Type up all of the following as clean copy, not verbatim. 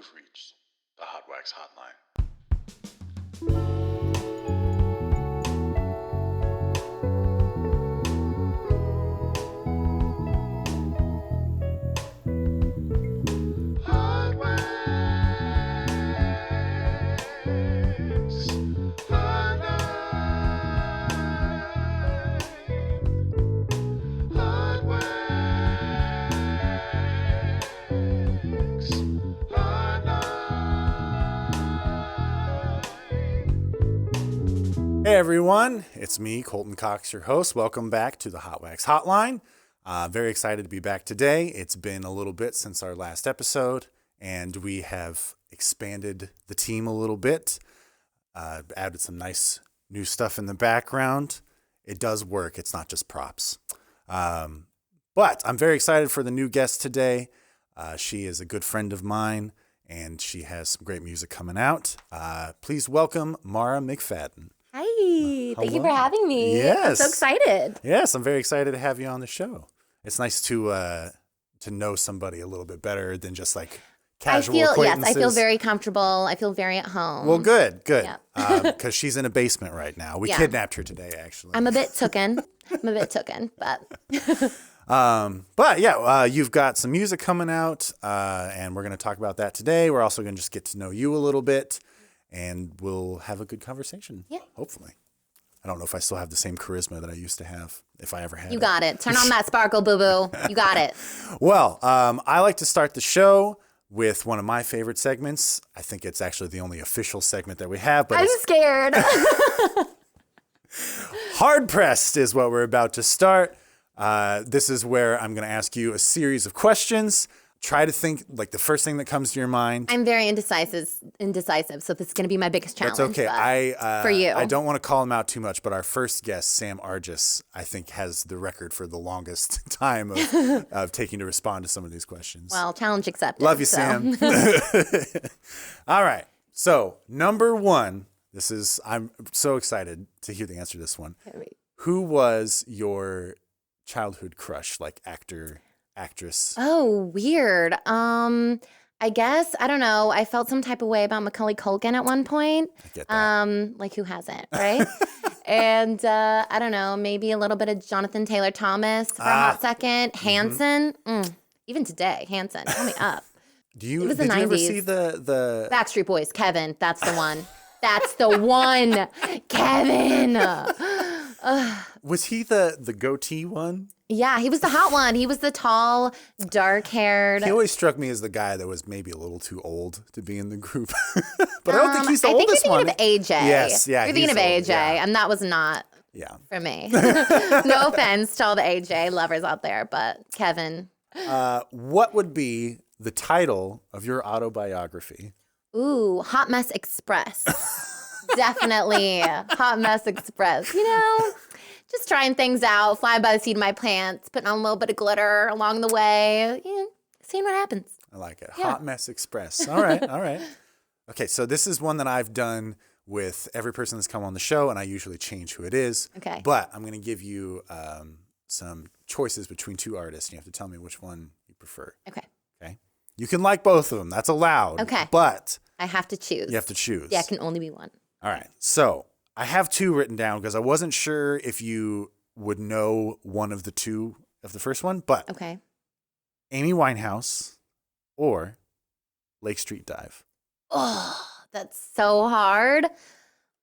You've reached the Hot Wax Hotline. Hot Wax Hotline. Hot Wax Hey everyone, it's me, Colton Cox, your host. Welcome back to the Hot Wax Hotline. Very excited to be back today. It's been a little bit since our last episode, and we have expanded the team a little bit, added some nice new stuff in the background. It does work. It's not just props. But I'm very excited for the new guest today. She is a good friend of mine, and she has some great music coming out. Please welcome Marah McFadden. Hi, thank you for having me. Yes. I'm so excited. Yes, I'm very excited to have you on the show. It's nice to know somebody a little bit better than just like casual acquaintances. Yes, I feel very comfortable. I feel very at home. Well, good. Yeah. Because she's in a basement right now. We kidnapped her today, actually. I'm a bit tooken, but. You've got some music coming out, and we're going to talk about that today. We're also going to just get to know you a little bit, and we'll have a good conversation. Yeah. Hopefully. I don't know if I still have the same charisma that I used to have, if I ever had You got it. Turn on that sparkle, boo-boo. You got it. Well, I like to start the show with one of my favorite segments. I think it's actually the only official segment that we have. But I'm scared. Hard Pressed is what we're about to start. This is where I'm going to ask you a series of questions. Try to think like the first thing that comes to your mind. I'm very indecisive, so this is going to be my biggest challenge. That's okay. For you. I don't want to call him out too much, but our first guest, Sam Argis, I think has the record for the longest time of taking to respond to some of these questions. Well, challenge accepted. Love you, Sam. All right. So, number one, I'm so excited to hear the answer to this one. Who was your childhood crush, like actor, actress? Oh, weird. I guess, I don't know. I felt some type of way about Macaulay Culkin at one point. I get that. Like who hasn't, right? And I don't know, maybe a little bit of Jonathan Taylor Thomas for a hot second. Hanson, even today, Hanson, call me up. Did you 90s. ever see the Backstreet Boys, Kevin, that's the one. That's the one, Kevin. Was he the goatee one? Yeah, he was the hot one. He was the tall, dark-haired. He always struck me as the guy that was maybe a little too old to be in the group. But I don't think he's the oldest one. I think you're thinking of AJ. Yes, yeah. You're thinking of AJ, and that was not for me. No offense to all the AJ lovers out there, but Kevin. What would be the title of your autobiography? Ooh, Hot Mess Express. Definitely. Hot Mess Express. You know, just trying things out, flying by the seat of my pants, putting on a little bit of glitter along the way, seeing what happens. I like it. Yeah. Hot Mess Express. All right, all right. Okay, so this is one that I've done with every person that's come on the show, and I usually change who it is. Okay. But I'm going to give you some choices between two artists, and you have to tell me which one you prefer. Okay. Okay? You can like both of them. That's allowed. Okay. But I have to choose. you have to choose. Yeah, it can only be one. All right. So I have two written down because I wasn't sure if you would know one of the two of the first one, but Okay. Amy Winehouse or Lake Street Dive. Oh, that's so hard.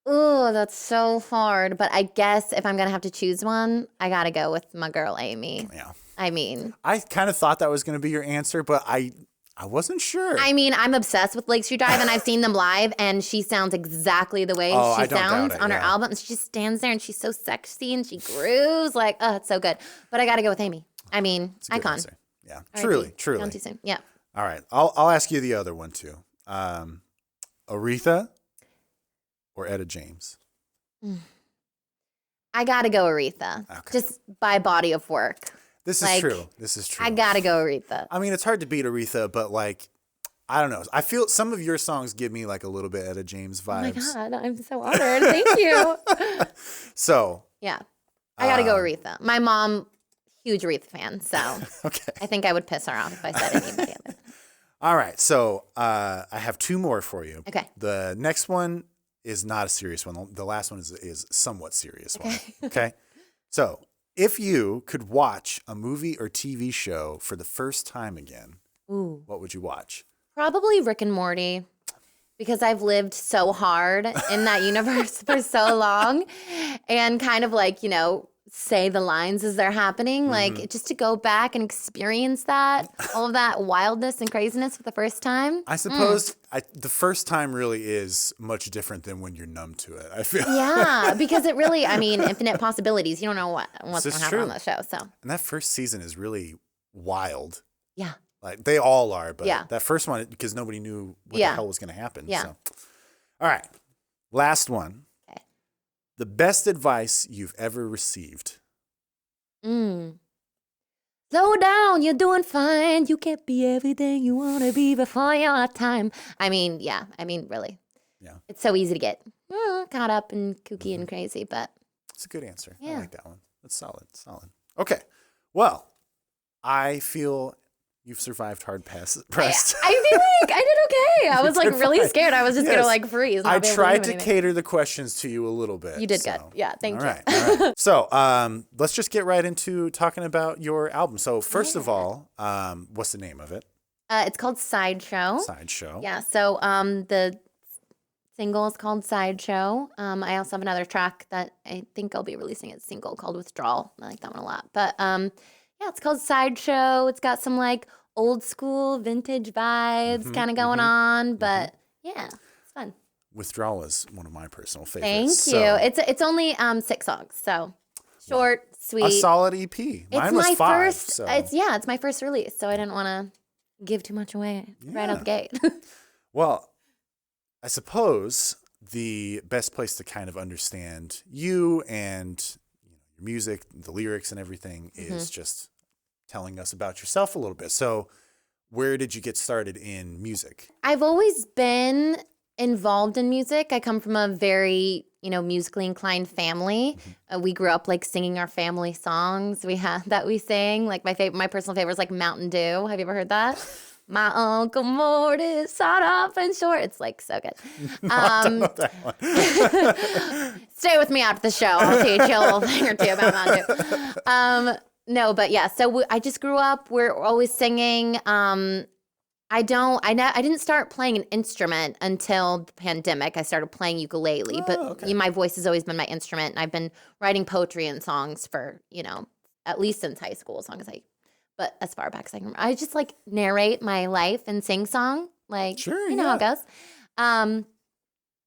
Oh, that's so hard. But I guess if I'm going to have to choose one, I got to go with my girl, Amy. Yeah. I mean, I kind of thought that was going to be your answer, but I wasn't sure. I mean, I'm obsessed with Lake Street Dive, and I've seen them live, and she sounds exactly the way I she don't sounds doubt it, on her yeah. album. And she just stands there, and she's so sexy, and she grooves. Like, oh, it's so good. But I got to go with Amy. I mean, It's a good icon. answer. Yeah. R.I.P. Truly. Gone too soon. Yeah. All right. I'll ask you the other one too. Aretha or Etta James? I got to go Aretha. Okay. Just by body of work. This is true. This is true. I got to go Aretha. I mean, it's hard to beat Aretha, but like, I don't know. I feel some of your songs give me like a little bit Etta James vibes. Oh my God, I'm so honored. Thank you. So. Yeah. I got to go Aretha. My mom, huge Aretha fan, so Okay. I think I would piss her off if I said anybody other. All right. So I have two more for you. Okay. The next one is not a serious one. The last one is somewhat serious one. Okay. So if you could watch a movie or TV show for the first time again, Ooh. what would you watch? Probably Rick and Morty, because I've lived so hard in that universe for so long, and kind of like, say the lines as they're happening, like just to go back and experience that, all of that wildness and craziness for the first time. I suppose the first time really is much different than when you're numb to it. I feel. Yeah, because it really, infinite possibilities. You don't know what's This going is to happen true. on the show. So And that first season is really wild. yeah. Like they all are, but Yeah. that first one, because nobody knew what Yeah. the hell was going to happen. Yeah. So. All right. Last one. Okay. The best advice you've ever received. Slow down, you're doing fine. You can't be everything you want to be before your time. Really. Yeah. It's so easy to get caught up and kooky and crazy, but It's a good answer. I Yeah. like that one. That's solid. Solid. Okay. Well, I feel you've survived hard pressed. I feel like I did okay. I was like did really fine. scared. I was just Yes. gonna like freeze. and I not be able tried do to anything. cater the questions to you a little bit. You did good. so. Yeah, thank you. All right. So let's just get right into talking about your album. So first of all, what's the name of it? It's called Sideshow. Sideshow. Yeah. So the single is called Sideshow. I also have another track that I think I'll be releasing as single called Withdrawal. I like that one a lot. But yeah, it's called Sideshow. It's got some like old school vintage vibes kind of going on. But yeah, it's fun. Withdrawal is one of my personal Thank favorites. you. So, It's only 6 songs, so short, sweet. a solid EP. Mine It's was my 5. first. So. It's my first release, so I didn't want to give too much away right out the gate. Well, I suppose the best place to kind of understand you and your music, the lyrics and everything is just telling us about yourself a little bit. So where did you get started in music? I've always been involved in music. I come from a very, musically inclined family. We grew up like singing our family songs that we sang. Like my personal favorite is like Mountain Dew. Have you ever heard that? My Uncle Morty, sawed off and short. It's like so good. I don't know that one. Stay with me after the show. I'll teach you a little thing or two about Mountain Dew. No, but yeah. So I just grew up. We're always singing. I didn't start playing an instrument until the pandemic. I started playing ukulele, but my voice has always been my instrument, and I've been writing poetry and songs for at least since high school, but as far back as I can remember. I just like narrate my life and sing song, like Sure, you know how it goes.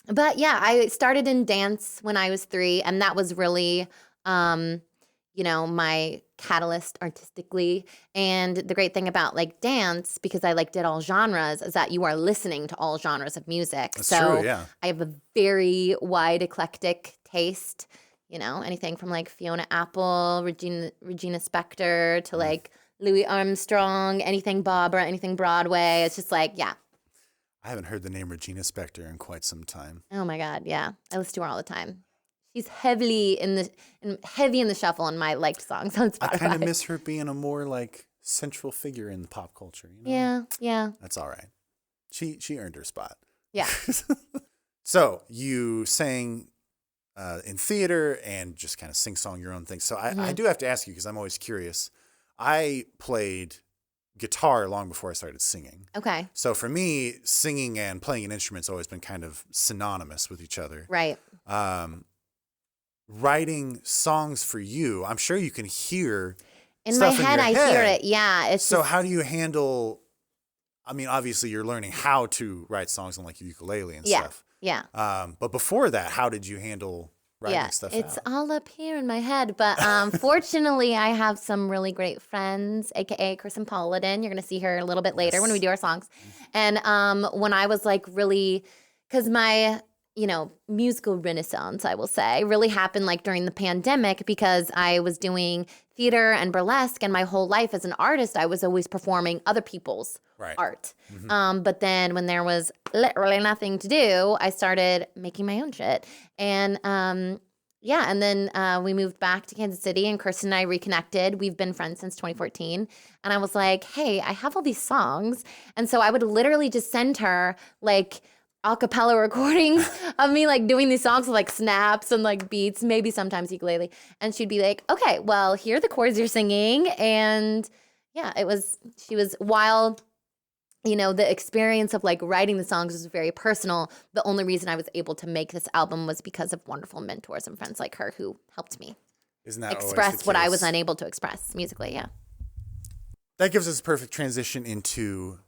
But yeah, I started in dance when I was 3, and that was really my catalyst artistically. And the great thing about like dance, because I like did all genres, is that you are listening to all genres of music. That's so true, yeah. I have a very wide eclectic taste, anything from like Fiona Apple, Regina Spektor to like Louis Armstrong, anything Barbara, anything Broadway. It's just like, yeah. I haven't heard the name Regina Spektor in quite some time. Oh my God, yeah. I listen to her all the time. She's heavy in the shuffle on my liked songs on Spotify. I kind of miss her being a more like central figure in pop culture. Yeah. That's all right. She earned her spot. Yeah. So you sang in theater and just kind of sing-song your own thing. So I do have to ask you, because I'm always curious. I played guitar long before I started singing. Okay. So for me, singing and playing an instrument's always been kind of synonymous with each other. Right. Writing songs for you, I'm sure you can hear In my stuff head, in your I hear head. it. Yeah. It's So just, how do you handle, obviously you're learning how to write songs on like your ukulele and stuff. yeah. But before that, how did you handle writing stuff it's out? all up here in my head. But fortunately, I have some really great friends, aka Kristen Paladin. You're gonna see her a little bit later when we do our songs. And when I was like really, because my musical renaissance, I will say, really happened like during the pandemic, because I was doing theater and burlesque, and my whole life as an artist, I was always performing other people's art. But then when there was literally nothing to do, I started making my own shit. And Yeah, and then we moved back to Kansas City, and Kirsten and I reconnected. We've been friends since 2014. And I was like, hey, I have all these songs. And so I would literally just send her like a cappella recordings of me like doing these songs with like snaps and like beats, maybe sometimes ukulele. And she'd be like, okay, well, here are the chords you're singing. And yeah, she was wild. The experience of like writing the songs was very personal. The only reason I was able to make this album was because of wonderful mentors and friends like her who helped me Isn't that express what I case? was unable to express musically. Yeah. That gives us a perfect transition into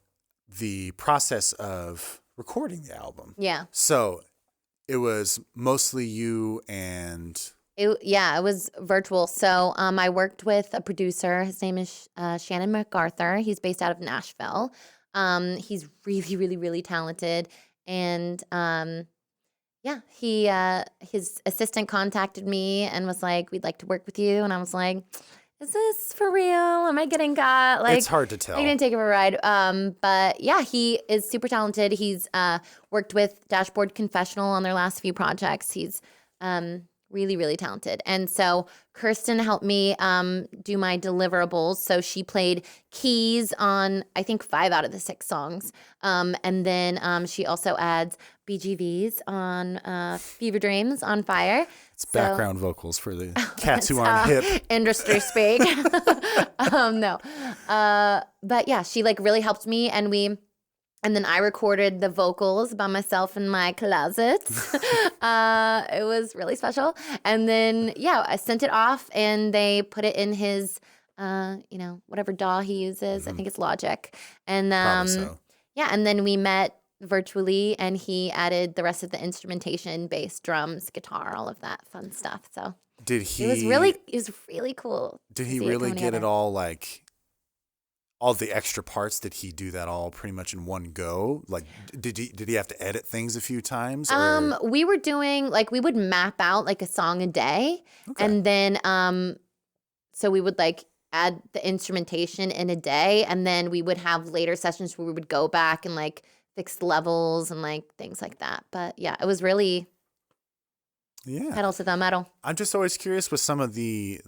the process of recording the album. Yeah. So it was mostly you and... It was virtual. So I worked with a producer. His name is Shannon MacArthur. He's based out of Nashville. He's really, really, really talented. And his assistant contacted me and was like, we'd like to work with you. And I was like, is this for real? Am I getting got? Like, it's hard to tell. I didn't take it for a ride. But yeah, he is super talented. He's worked with Dashboard Confessional on their last few projects. He's really, really talented. And so Kirsten helped me do my deliverables. So she played keys on, I think, 5 out of the 6 songs. And then she also adds BGVs on Fever Dreams on Fire. It's background vocals for the cats who aren't hip. Industry speak. No. But yeah, she like really helped me, and then I recorded the vocals by myself in my closet. It was really special. And then, yeah, I sent it off and they put it in his, whatever DAW he uses. I think it's Logic. And Probably so. yeah, and then we met virtually and he added the rest of the instrumentation, bass, drums, guitar, all of that fun stuff. So it was really cool. Did he really get it all like... all the extra parts, did he do that all pretty much in one go? Like, did he have to edit things a few times? Or? We were doing, like, we would map out, like, a song a day. Okay. And then, so we would, like, add the instrumentation in a day. And then we would have later sessions where we would go back and, like, fix the levels and, like, things like that. But, yeah, it was really pedal to the metal. I'm just always curious with some of the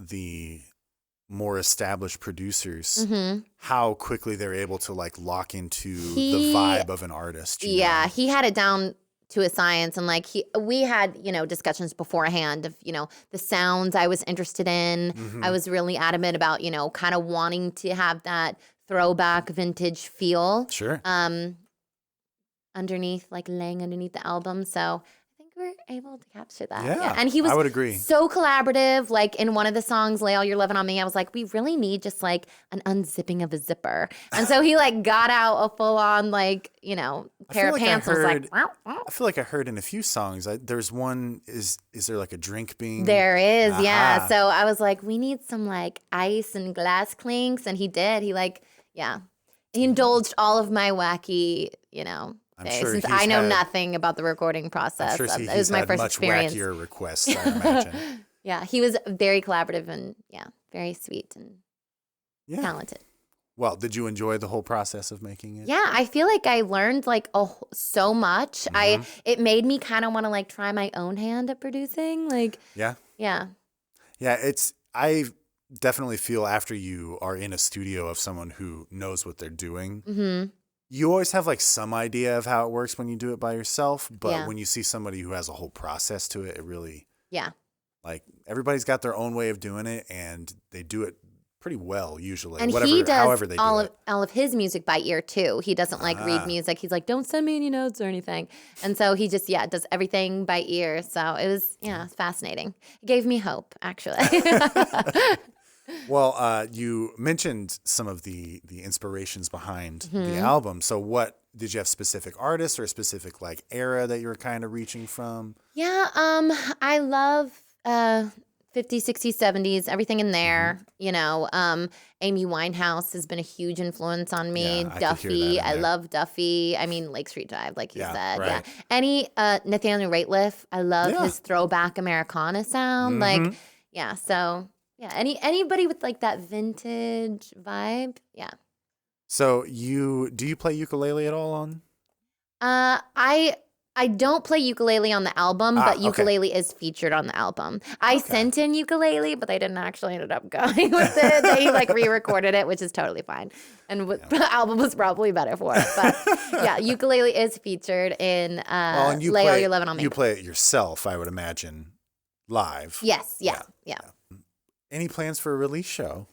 more established producers, how quickly they're able to like lock into the vibe of an artist. Yeah, he had it down to a science, and like we had discussions beforehand of the sounds I was interested in. I was really adamant about kind of wanting to have that throwback vintage feel. Sure. Laying underneath the album, so we're able to capture that. Yeah, and he was I would agree. So collaborative. Like in one of the songs, Lay All Your Lovin' on Me, I was like, we really need just like an unzipping of a zipper. And so he like got out a full on like, pair of pants. I was like, wow. I feel like I heard in a few songs, there's one, is there like a drink being? There is, yeah. So I was like, we need some like ice and glass clinks. And he did. He indulged all of my wacky, since I know nothing about the recording process. I'm sure it was my first much experience. Wackier requests, I imagine. Yeah, he was very collaborative and very sweet and talented. Well, did you enjoy the whole process of making it? Yeah, I feel like I learned like so much. It made me kind of want to like try my own hand at producing. Like yeah. I definitely feel after you are in a studio of someone who knows what they're doing. You always have like some idea of how it works when you do it by yourself, but when you see somebody who has a whole process to it, it really, like everybody's got their own way of doing it, and they do it pretty well usually. And he does all of his music by ear too. He doesn't like read music. He's like, don't send me any notes or anything. And so he just does everything by ear. So it was it's fascinating. It gave me hope actually. Well, you mentioned some of the inspirations behind the album. So what, did you have specific artists or a specific like era that you were kind of reaching from? Yeah, I love 50s, 60s, 70s, everything in there. Amy Winehouse has been a huge influence on me. Duffy, I love Duffy. I mean, Lake Street Dive, like you said. Right. Yeah. Any Nathaniel Rateliff, I love his throwback Americana sound. So... yeah, anybody with like that vintage vibe, So do you play ukulele at all on? I I don't play ukulele on the album, but ukulele is featured on the album. I sent in ukulele, but they didn't actually ended up going with it. They like re-recorded it, which is totally fine. And the album was probably better for it. But yeah, ukulele is featured in Lay All Your Lovin' On Me. You play it yourself, I would imagine, live. Yes, yeah. Any plans for a release show?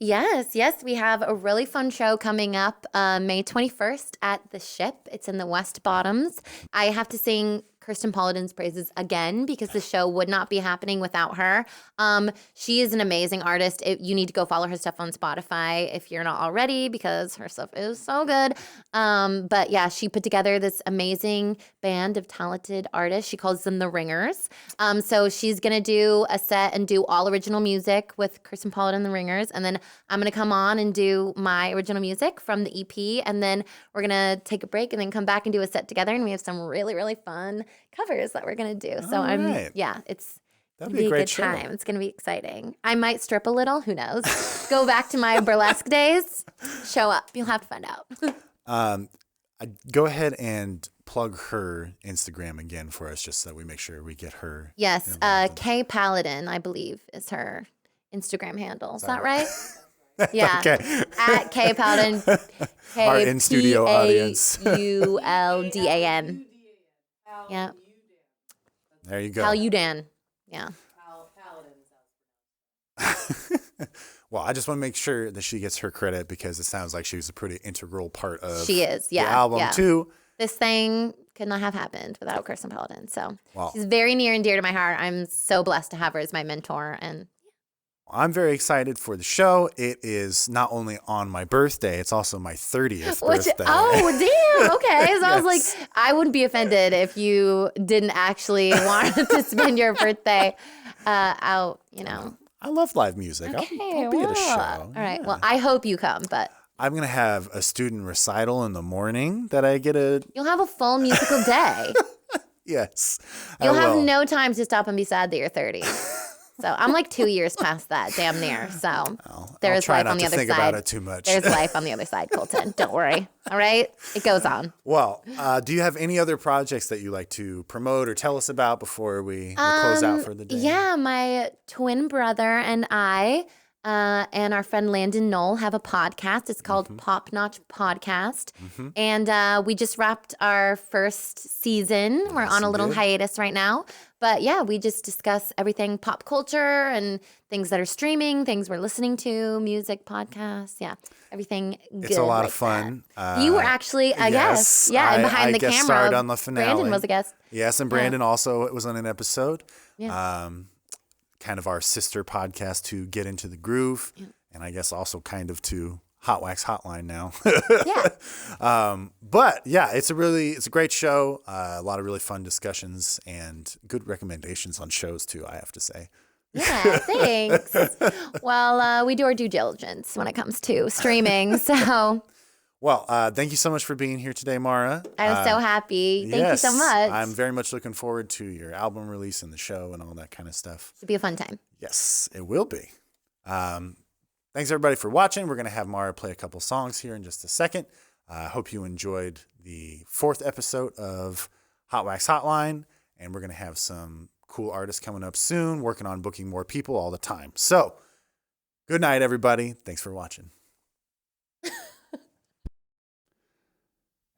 Yes. We have a really fun show coming up May 21st at The Ship. It's in the West Bottoms. I have to sing Kirsten Paladin's praises again because the show would not be happening without her. She is an amazing artist. You need to go follow her stuff on Spotify if you're not already because her stuff is so good. But yeah, she put together this amazing band of talented artists. She calls them the Ringers. So she's going to do a set and do all original music with Kirsten Paladin and the Ringers. And then I'm going to come on and do my original music from the EP. And then we're going to take a break and then come back and do a set together. And we have some really, really fun covers that we're going to do. So it's That'd going to be a great good show. time. It's going to be exciting. I might strip a little. Who knows? Go back to my burlesque days. Show up. You'll have to find out. Go ahead and plug her Instagram again for us just so that we make sure we get her. Yes. K Paladin, I believe, is her Instagram handle. Is that right? Yeah. Okay. At K Paladin. Our in-studio audience. K-P-A-U-L-D-A-N. Yeah. There you go. Paludan. Yeah. Well, I just want to make sure that she gets her credit because it sounds like she was a pretty integral part of She is, yeah. the album too. This thing could not have happened without Kirsten Paladin. So she's very near and dear to my heart. I'm so blessed to have her as my mentor. And I'm very excited for the show. It is not only on my birthday, it's also my 30th birthday. Oh, damn. Okay. So I was like, I wouldn't be offended if you didn't actually want to spend your birthday out, I love live music. Okay, I'll be at a show. All right. Well, I hope you come, but I'm going to have a student recital in the morning that I get a... You'll have a full musical day. Yes. You'll have no time to stop and be sad that you're 30. So I'm like 2 years past that, damn near. So there's life on the other side. Think about it too much. There's life on the other side, Colton. Don't worry. All right? It goes on. Well, do you have any other projects that you like to promote or tell us about before we close out for the day? Yeah, my twin brother and I and our friend Landon Knoll have a podcast. It's called Pop Notch Podcast. And we just wrapped our first season. We're on a little hiatus right now. But yeah, we just discuss everything pop culture and things that are streaming, things we're listening to, music, podcasts. Yeah, everything good. It's a lot of fun. You were actually a guest. Yeah, and behind the camera. Starred on the finale. Brandon was a guest. Yes, and Brandon also was on an episode. Yeah. Kind of our sister podcast to Get Into the Groove. Yeah. And I guess also kind of to Hot Wax Hotline now. But yeah, it's a great show. A lot of really fun discussions and good recommendations on shows too, I have to say. Yeah, thanks. Well, we do our due diligence when it comes to streaming. So, well, thank you so much for being here today, Marah. I was so happy. Thank you so much. I'm very much looking forward to your album release and the show and all that kind of stuff. It'll be a fun time. Yes, it will be. Thanks, everybody, for watching. We're going to have Marah play a couple songs here in just a second. I hope you enjoyed the 4th episode of Hot Wax Hotline, and we're going to have some cool artists coming up soon, working on booking more people all the time. So, good night, everybody. Thanks for watching.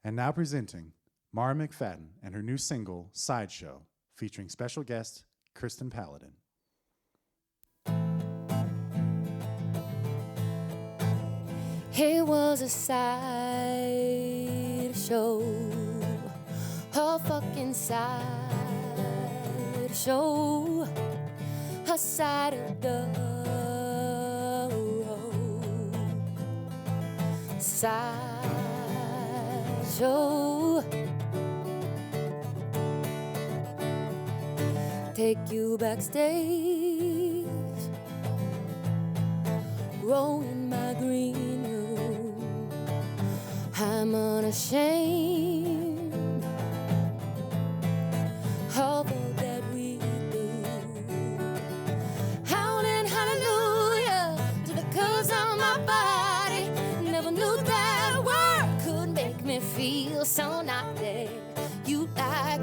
And now presenting Marah McFadden and her new single, Sideshow, featuring special guest Kirsten Paladin. It was a sideshow, a fucking sideshow, a side of the road, sideshow, take you backstage, roll in my green room. I'm unashamed of all that we do. Howling hallelujah to the curves on my body. Never knew that word could make me feel so not there. You like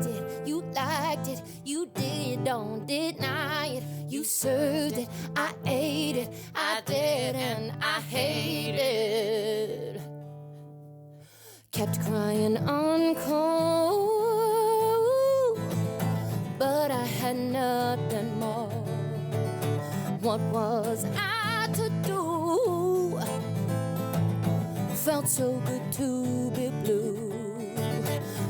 don't deny it. You served it, I ate it, I did, and I hated. Kept crying on cold, but I had nothing more. What was I to do? Felt so good to be blue.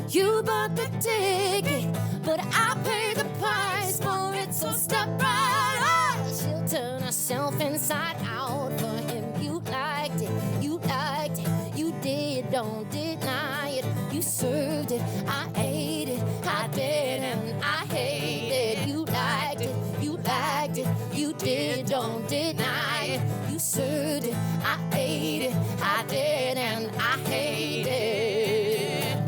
You bought the ticket, but I paid the price for it. So step right up. She'll turn herself inside out for him. You liked it, you liked it, you did, don't deny it. You served it, I ate it, I did, and I hated. You liked it, you liked it, you did, don't deny it. You served it, I ate it, I did, and I hated.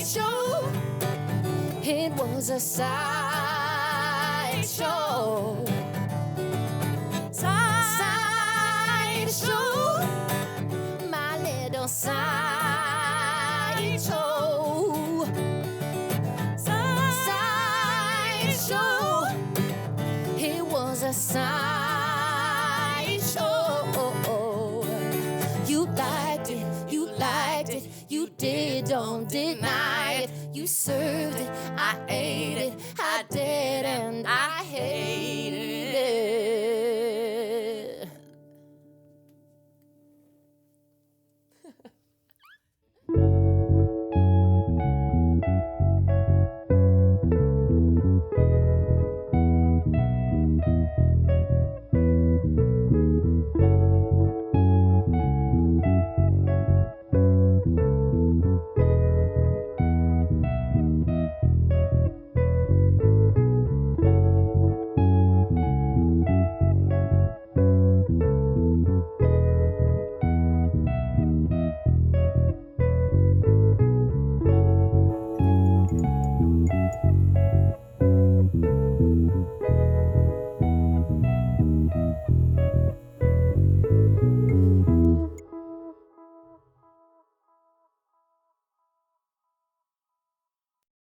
Sideshow, it was a sideshow. Sideshow, my little sideshow. Sideshow, it was a sideshow. You liked it, you liked it, you did, don't deny it. You served it, I ate it,